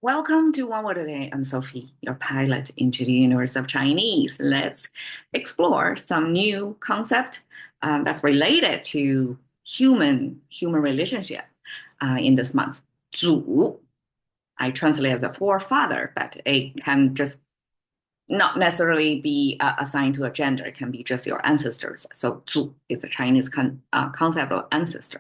Welcome to One Word a Day. I'm Sophie, your pilot into the universe of Chinese. Let's explore some new concept that's related to human relationship in this month. 祖, I translate as a forefather, but it can just not necessarily be assigned to a gender. It can be just your ancestors. So 祖 is a Chinese concept of ancestor.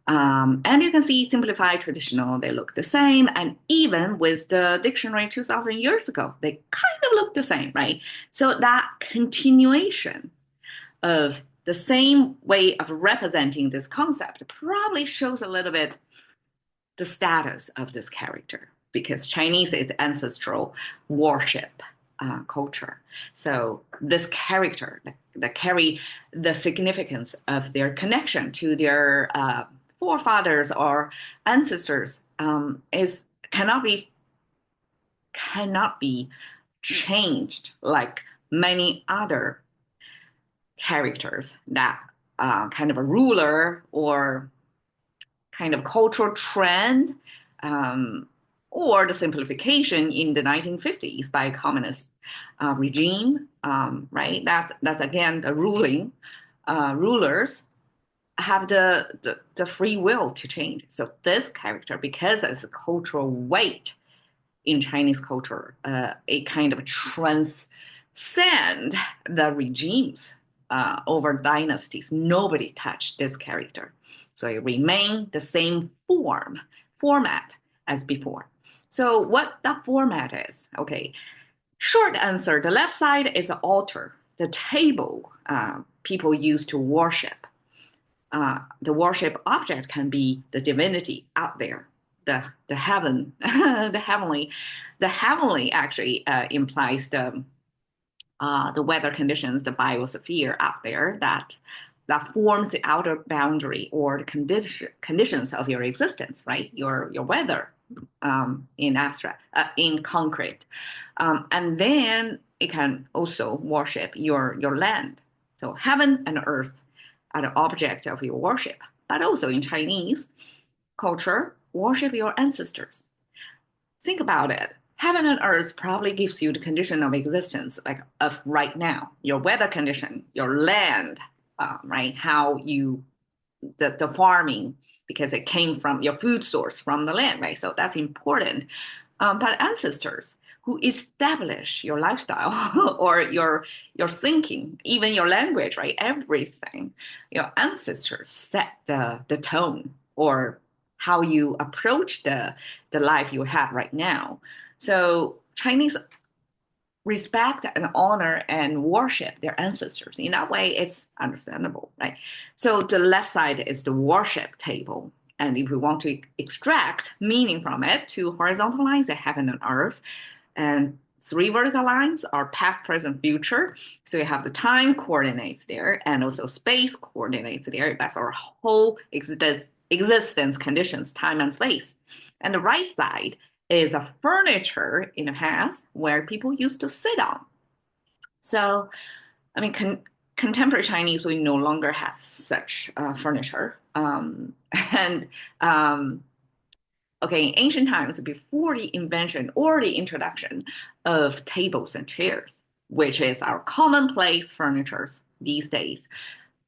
And you can see simplified, traditional, they look the same. And even with the dictionary 2000 years ago, they kind of look the same, right? So that continuation of the same way of representing this concept probably shows a little bit the status of this character because Chinese is ancestral worship culture. So this character that carry the significance of their connection to their forefathers or ancestors is cannot be changed like many other characters that kind of a ruler or kind of cultural trend or the simplification in the 1950s by communist regime, right? That's again the rulers have the free will to change. So this character, because it's a cultural weight in Chinese culture, it kind of transcend the regimes over dynasties. Nobody touched this character. So it remained the same format as before. So what that format is, okay. Short answer, the left side is an altar, the table people use to worship. The worship object can be the divinity out there, the heaven, the heavenly actually implies the weather conditions, the biosphere out there that forms the outer boundary or the conditions of your existence, right? Your weather in abstract, in concrete, and then it can also worship your land. So heaven and earth are the object of your worship, but also in Chinese culture, worship your ancestors. Think about it. Heaven and earth probably gives you the condition of existence, like of right now, your weather condition, your land, right? How you the farming because it came from your food source from the land, right? So that's important. But ancestors who establish your lifestyle or your thinking, even your language, right? Everything, your ancestors set the tone or how you approach the life you have right now. So Chinese respect and honor and worship their ancestors. In that way, it's understandable, right? So the left side is the worship table. And if we want to extract meaning from it, two horizontal lines are heaven and earth, and three vertical lines are past, present, future. So you have the time coordinates there and also space coordinates there. That's our whole existence conditions, time and space. And the right side is a furniture in the past where people used to sit on. So, I mean, contemporary Chinese, we no longer have such furniture. And okay, in ancient times, before the invention or the introduction of tables and chairs, which is our commonplace furniture these days,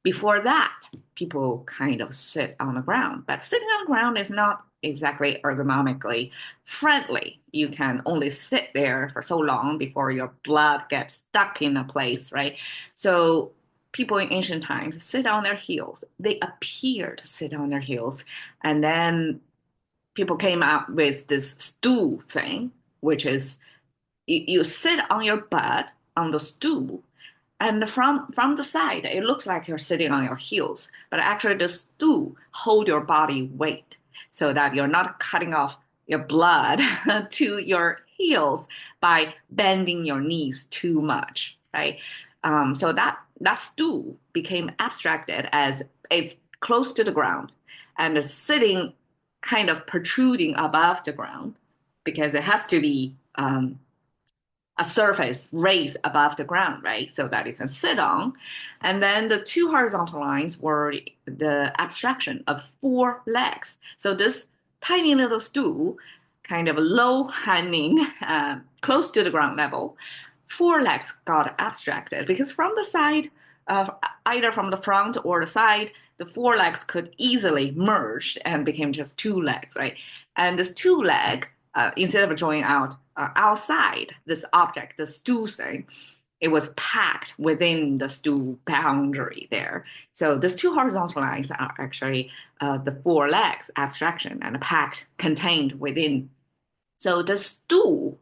before that, people kind of sit on the ground, but sitting on the ground is not exactly ergonomically friendly. You can only sit there for so long before your blood gets stuck in a place, right? So people in ancient times sit on their heels. They appear to sit on their heels. And then people came up with this stool thing, which is you sit on your butt on the stool and from the side, it looks like you're sitting on your heels, but actually the stool hold your body weight so that you're not cutting off your blood to your heels by bending your knees too much, right? So that stool became abstracted as it's close to the ground and sitting kind of protruding above the ground because it has to be a surface raised above the ground, right? So that you can sit on. And then the two horizontal lines were the abstraction of four legs. So this tiny little stool kind of low hanging, close to the ground level, four legs got abstracted because from the side, either from the front or the side, the four legs could easily merge and became just two legs, right? And this two leg, instead of drawing out outside this object, the stool thing, it was packed within the stool boundary there. So these two horizontal lines are actually the four legs abstraction and packed, contained within. So the stool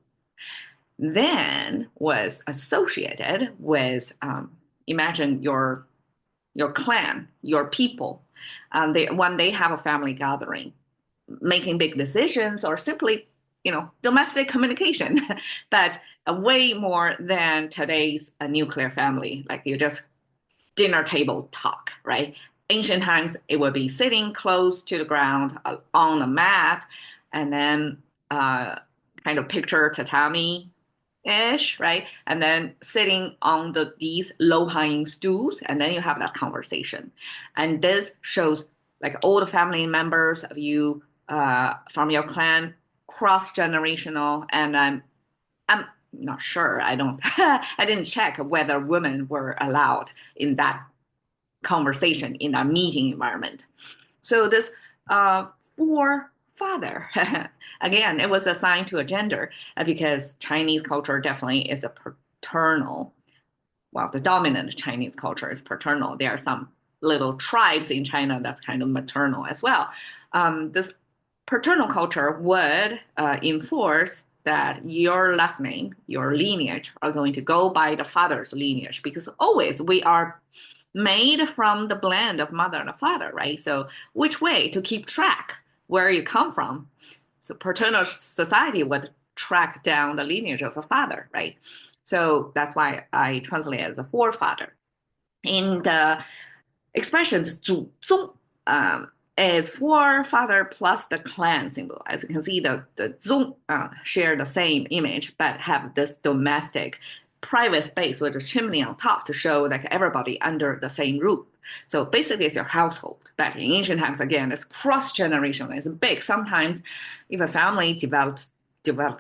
then was associated with, imagine your clan, your people. When they have a family gathering, making big decisions or simply, domestic communication, but way more than today's nuclear family. Like you just dinner table talk, right? Ancient times, it would be sitting close to the ground on a mat, and then kind of picture tatami ish, right? And then sitting on these low hanging stools, and then you have that conversation. And this shows like all the family members of you from your clan, cross generational, and I'm not sure. I don't. I didn't check whether women were allowed in that conversation in a meeting environment. So this forefather, again, it was assigned to a gender because Chinese culture definitely is a paternal. Well, the dominant Chinese culture is paternal. There are some little tribes in China that's kind of maternal as well. This paternal culture would enforce that your last name, your lineage, are going to go by the father's lineage because always we are made from the blend of mother and father, right? So which way to keep track where you come from? So paternal society would track down the lineage of a father, right? So that's why I translate it as a forefather. In the expressions 祖宗 is forefather plus the clan symbol. As you can see, the 宗 share the same image, but have this domestic private space with a chimney on top to show like everybody under the same roof. So basically, it's your household. But in ancient times, again, it's cross-generational. It's big. Sometimes, if a family develop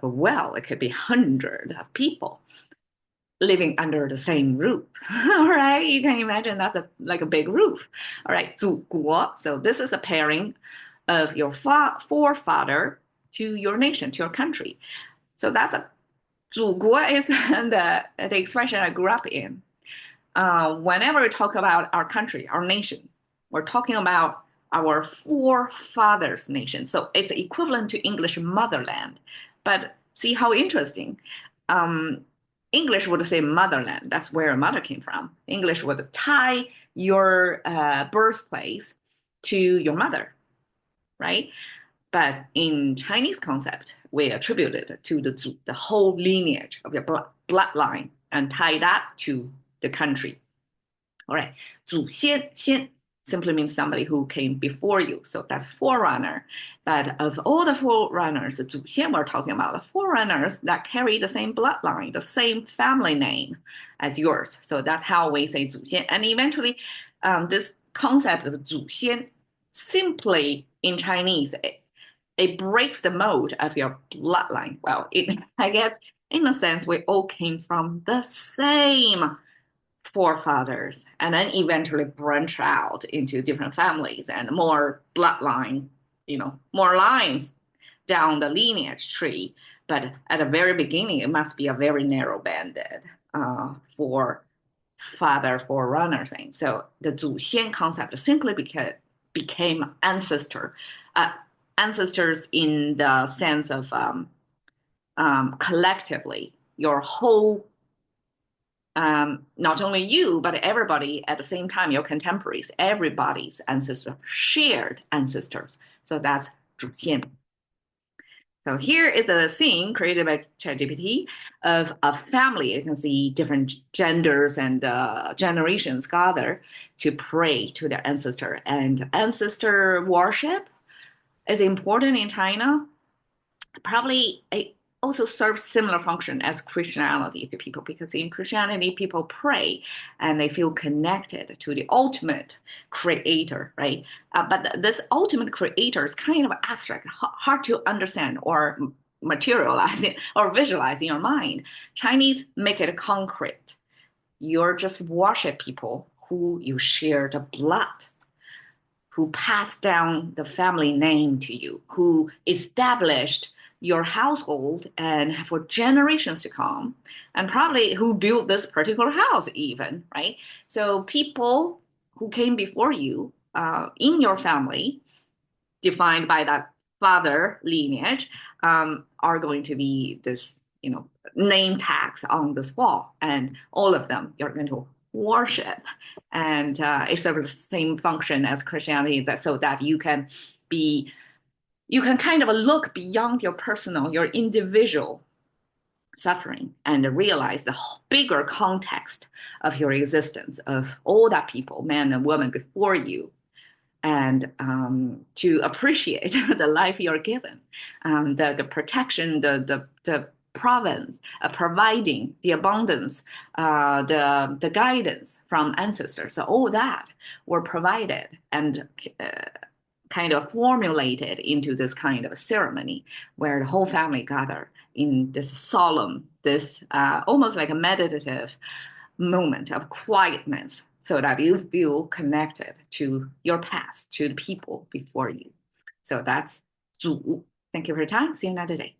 well, it could be hundreds of people living under the same roof. All right, you can imagine that's like a big roof. All right, 祖国. So this is a pairing of your forefather to your nation, to your country. So that's a 祖国 is the expression I grew up in. Whenever we talk about our country, our nation, we're talking about our forefathers' nation. So it's equivalent to English motherland. But see how interesting. English would say motherland. That's where your mother came from. English would tie your birthplace to your mother, right? But in Chinese concept, we attribute it to the whole lineage of your bloodline and tie that to the country. All right, 祖先 simply means somebody who came before you. So that's forerunner. But of all the forerunners, 祖先 we're talking about the forerunners that carry the same bloodline, the same family name as yours. So that's how we say 祖先. And eventually, this concept of 祖先 simply in Chinese, it breaks the mold of your bloodline. Well, I guess in a sense, we all came from the same forefathers and then eventually branch out into different families and more bloodline, more lines down the lineage tree. But at the very beginning, it must be a very narrow banded for father forerunner thing. So the 祖先 concept simply became ancestors in the sense of collectively, your whole not only you, but everybody at the same time, your contemporaries, everybody's ancestors, shared ancestors. So that's 祖先. So here is the scene created by ChatGPT of a family. You can see different genders and generations gather to pray to their ancestor. And ancestor worship is important in China. Probably also serves similar function as Christianity to people because in Christianity, people pray and they feel connected to the ultimate creator, right? But this ultimate creator is kind of abstract, hard to understand or materialize it or visualize in your mind. Chinese make it concrete. You're just worship people who you share the blood, who passed down the family name to you, who established your household and for generations to come, and probably who built this particular house, even, right? So people who came before you in your family, defined by that father lineage, are going to be this, name tags on this wall, and all of them you're going to worship, and it's sort of the same function as Christianity, that so that be you can kind of look beyond your personal, your individual suffering and realize the bigger context of your existence of all that people, men and women before you, and to appreciate the life you're given, the protection, the province, providing the abundance, the guidance from ancestors. So all that were provided and kind of formulated into this kind of ceremony where the whole family gather in this solemn, this almost like a meditative moment of quietness so that you feel connected to your past, to the people before you. So that's 祖. Thank you for your time. See you another day.